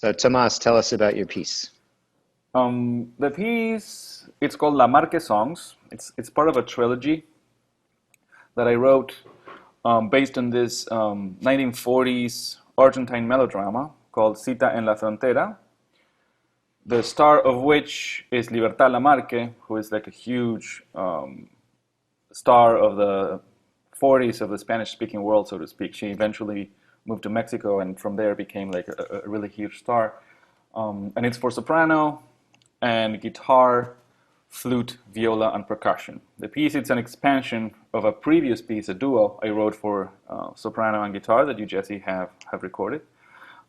So Tomas, tell us about your piece. The piece, it's called La Marque Songs. It's part of a trilogy that I wrote based on this 1940s Argentine melodrama called Cita en la Frontera, the star of which is Libertad Lamarque, who is like a huge star of the 40s of the Spanish-speaking world, so to speak. She eventually moved to Mexico and from there became like a really huge star. And it's for soprano and guitar, flute, viola, and percussion. The piece it's an expansion of a previous piece, a duo I wrote for soprano and guitar that you, Jesse, have recorded.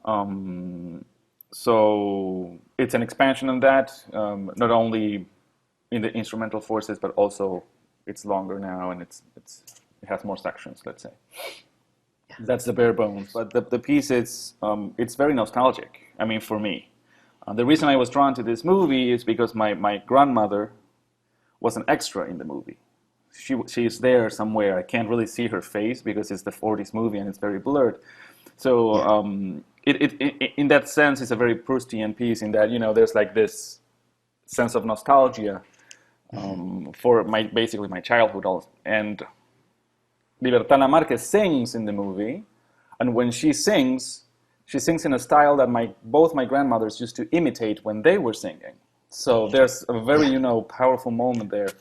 Um, so it's an expansion on that, not only in the instrumental forces, but also it's longer now and it has more sections, let's say. That's the bare bones. But the piece is it's very nostalgic. I mean, for me, the reason I was drawn to this movie is because my grandmother was an extra in the movie. She's there somewhere. I can't really see her face because it's the 40s movie and it's very blurred. So Yeah. in that sense, it's a very Proustian piece in that there's like this sense of nostalgia Hmm. for my basically my childhood also. And Libertad Lamarque sings in the movie, and when she sings in a style that both my grandmothers used to imitate when they were singing. So there's a very, Yeah. powerful moment there.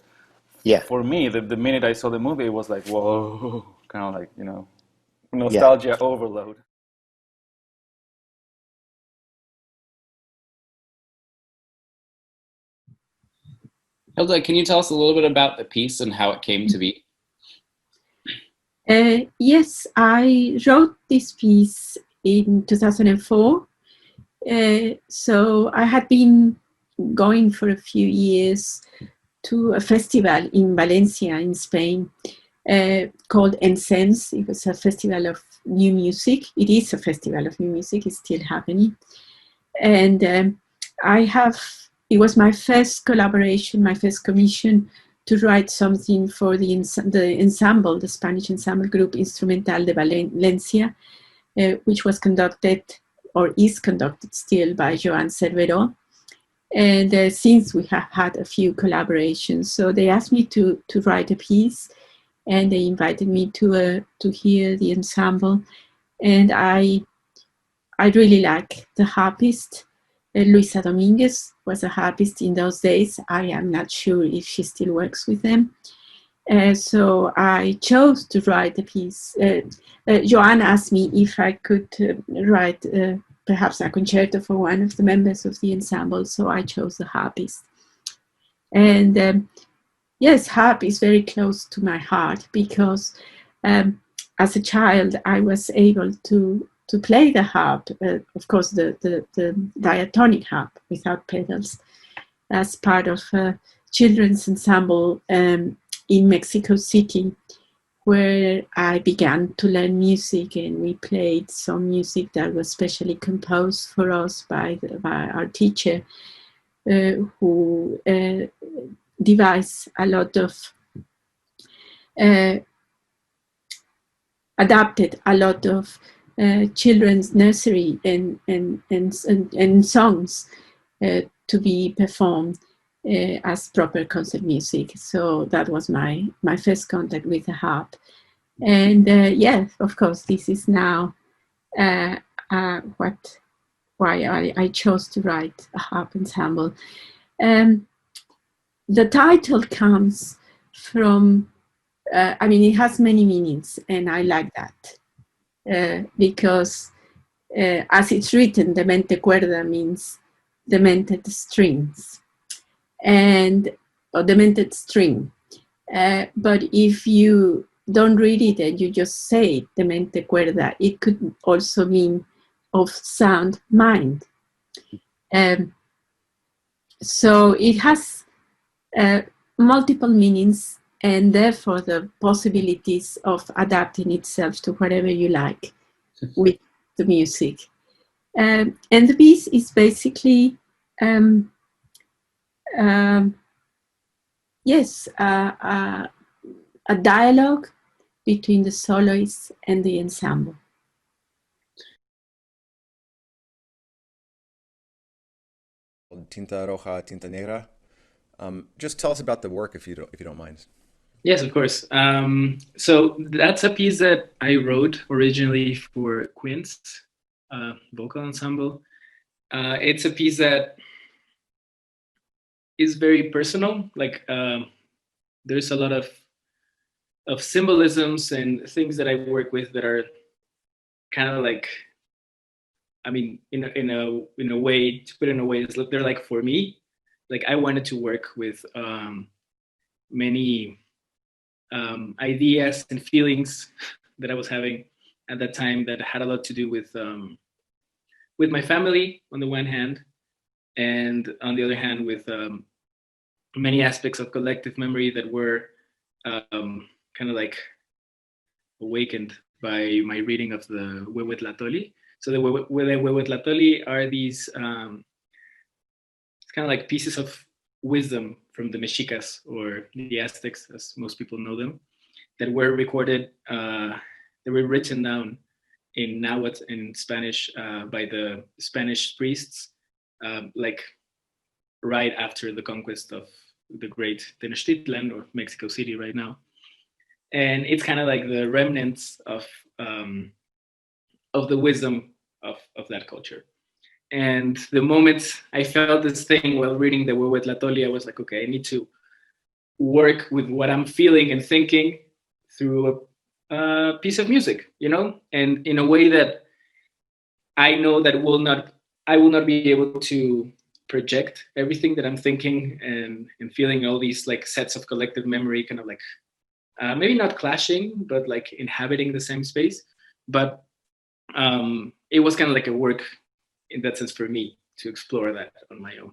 Yeah. For me, the minute I saw the movie, it was like, whoa, kind of like, Yeah. nostalgia overload. Hilda, can you tell us a little bit about the piece and how it came to be? Yes, I wrote this piece in 2004. So I had been going for a few years to a festival in Valencia, in Spain, called Ensems. It was a festival of new music. It is a festival of new music. It's still happening. And it was my first collaboration, my first commission to write something for the ensemble, the Spanish ensemble group Instrumental de Valencia, which was conducted or is conducted still by Joan Cerveró. And since we have had a few collaborations, so they asked me to write a piece, and they invited me to hear the ensemble, and I really like the harpist. Luisa Dominguez was a harpist in those days. I am not sure if she still works with them. So I chose to write a piece. Joan asked me if I could write perhaps a concerto for one of the members of the ensemble, so I chose the harpist. And yes, harp is very close to my heart because as a child I was able to play the harp, of course the diatonic harp without pedals, as part of a children's ensemble in Mexico City, where I began to learn music, and we played some music that was specially composed for us by our teacher, who devised a lot of, uh, adapted a lot of children's nursery and songs to be performed as proper concert music. So that was my first contact with the harp. And yes, of course, this is now uh, why I chose to write a harp ensemble. Um, the title comes from, I mean, it has many meanings, and I like that because as it's written, demente cuerda means demented strings, and or demented string. But if you don't read it and you just say demente cuerda, it could also mean of sound mind. Um, so it has uh, multiple meanings, and therefore the possibilities of adapting itself to whatever you like with the music. And the piece is basically, um, um, yes, a dialogue between the soloist and the ensemble. Tinta Roja, Tinta Negra. Just tell us about the work if you don't mind. Yes, of course. So that's a piece that I wrote originally for Quince vocal ensemble. It's a piece that is very personal. Like there's a lot of symbolisms and things that I work with that are kind of like, I mean, in a way, to put it in a way, it's they're like for me. Like I wanted to work with many ideas and feelings that I was having at that time that had a lot to do with my family on the one hand, and on the other hand with many aspects of collective memory that were kind of like awakened by my reading of the Huehuetlatóli. So the Huehuetlatóli are these it's kind of like pieces of wisdom from the Mexicas, or the Aztecs, as most people know them, that were recorded, they were written down in Nahuatl, in Spanish, by the Spanish priests, like right after the conquest of the great Tenochtitlan, or Mexico City right now. And it's kind of like the remnants of the wisdom of that culture. And the moment I felt this thing while reading the Huehuetlatóli, I was like, okay, I need to work with what I'm feeling and thinking through a piece of music, you know, and in a way that I know that I will not be able to project everything that I'm thinking and feeling, all these like sets of collective memory, kind of like maybe not clashing, but like inhabiting the same space. But it was kind of like a work in that sense for me to explore that on my own.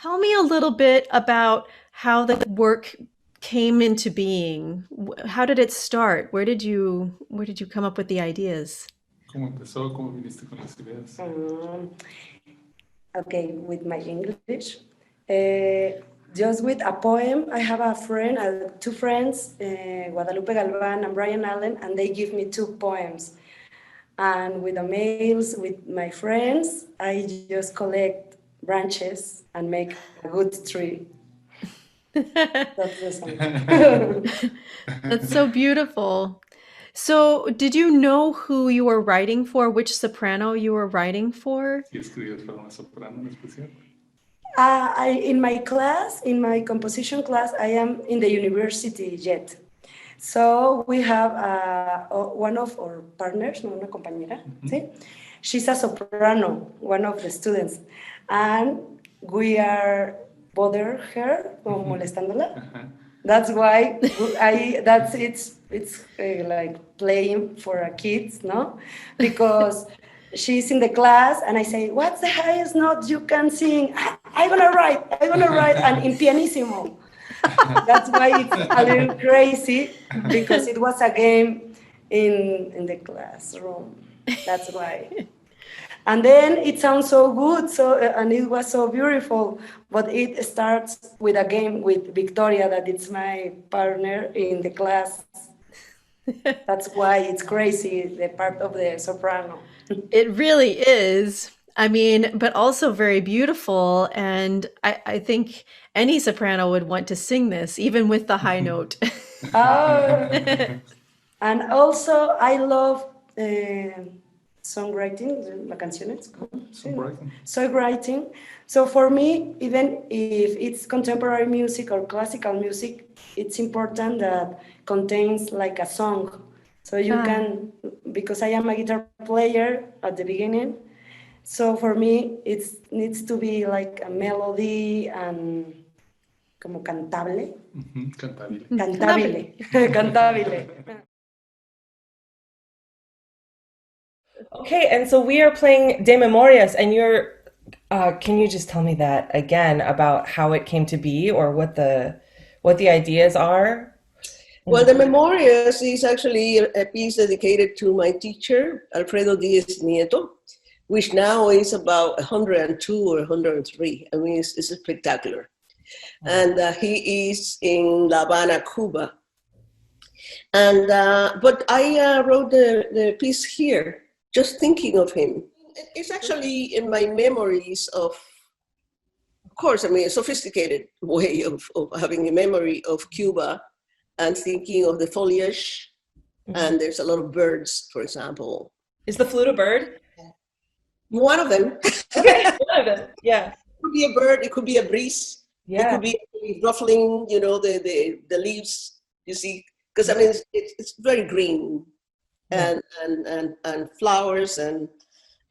Tell me a little bit about how the work came into being. How did it start? Where did you come up with the ideas? ¿Cómo empezó? ¿Cómo viniste con las ideas? Okay, with my English. Just with a poem, I have a friend, two friends, Guadalupe Galvan and Brian Allen, and they give me 2 poems. And with the mails, with my friends, I just collect branches and make a good tree. That's the song. That's so beautiful. So did you know who you were writing for, which soprano you were writing for? ¿Sí escribías para una soprano en especial? In my class, in my composition class, I am in the university yet. So we have one of our partners, una compañera, ¿sí? She's a soprano, one of the students. And we are bother her, molestándola. That's why it's like playing for kids, no? Because she's in the class and I say, what's the highest note you can sing? I'm gonna write, and in pianissimo. That's why it's a little crazy, because it was a game in the classroom. That's why. And then it sounds so good, and it was so beautiful. But it starts with a game with Victoria, that it's my partner in the class. That's why it's crazy, the part of the soprano. It really is. I mean, but also very beautiful. And I think any soprano would want to sing this, even with the high note. And also, I love songwriting, la canciones. Songwriting. So for me, even if it's contemporary music or classical music, it's important that contains like a song. So you can, because I am a guitar player at the beginning, so for me, it needs to be like a melody and como cantable. Cantable. Cantabile. Cantabile. Okay, and so we are playing De Memorias, and you're, can you just tell me that again about how it came to be, or what the ideas are? Well, the Memorias is actually a piece dedicated to my teacher, Alfredo Diaz Nieto, which now is about 102 or 103. I mean, it's spectacular. And he is in La Habana, Cuba. And but I wrote the piece here, just thinking of him. it's actually in my memories of course, I mean, a sophisticated way of having a memory of Cuba and thinking of the foliage. And there's a lot of birds, for example. Is the flute a bird? One of them. Okay, one of them. Yeah. It could be a bird. It could be a breeze. Yeah. It could be ruffling, you know, the leaves. You see, because I mean, it's very green, and flowers, and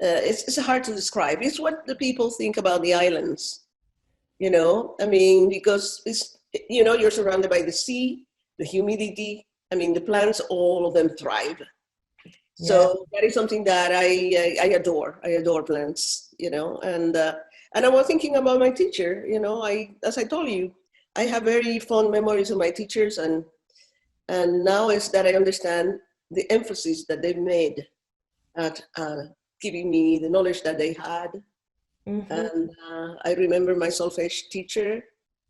it's hard to describe. It's what the people think about the islands. You know, I mean, because it's, you know, you're surrounded by the sea, the humidity. I mean, the plants, all of them thrive. So that is something that I adore. I adore plants, you know, and I was thinking about my teacher, you know, as I told you, I have very fond memories of my teachers, and now is that I understand the emphasis that they've made at giving me the knowledge that they had. Mm-hmm. And I remember my solfege teacher,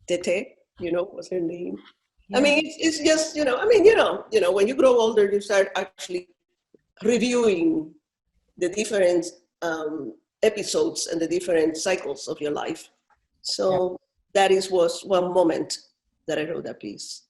Tete, you know, was her name. Yeah. I mean, it's just, you know, I mean, you know, when you grow older, you start actually reviewing the different episodes and the different cycles of your life. So that was one moment that I wrote that piece.